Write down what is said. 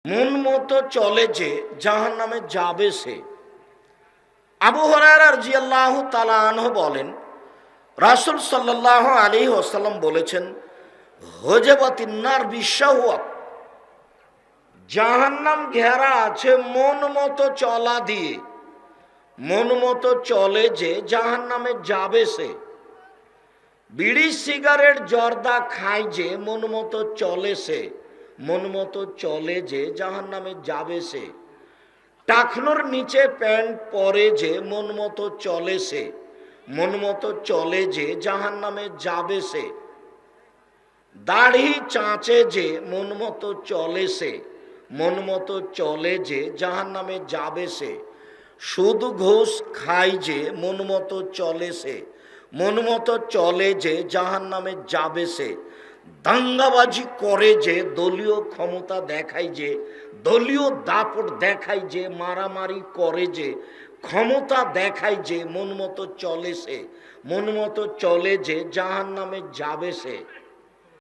মন মতো চলে যে জাহান্নামে যাবে সে। আবু হুরায়রা রাদিয়াল্লাহু তাআলা আনহু বলেন, রাসূল সাল্লাল্লাহু আলাইহি ওয়াসাল্লাম বলেছেন, হুজবাতিন নার বিশাওয়াত, জাহান্নাম ঘেরা আছে মন মতো চলা দিয়ে। মন মতো চলে যে জাহান্নামে যাবে সে। বিড়ি সিগারেট জর্দা খায় যে মন মতো চলে সে। মন মতো চলে যে জাহান্নামে যাবে সে। টাকনোর নিচে প্যান্ট পরে যে মন মতো চলে সে। মন মতো চলে যে জাহান্নামে যাবে সে। দাড়ি চাঁচে যে মন মতো চলে সে। মন মতো চলে যে জাহান্নামে যাবে সে। সুদ ঘুষ খায় যে মন মতো চলে সে। মন মতো চলে যে জাহান্নামে যাবে সে। দাঙ্গাবাজি করে যে, দলীয় ক্ষমতা দেখায় যে, দলীয় দাপট দেখায় যে, মারামারি করে যে, ক্ষমতা দেখায় যে, মন মতো চলে সে। মন মতো চলে যে জাহান্নামে যাবে সে।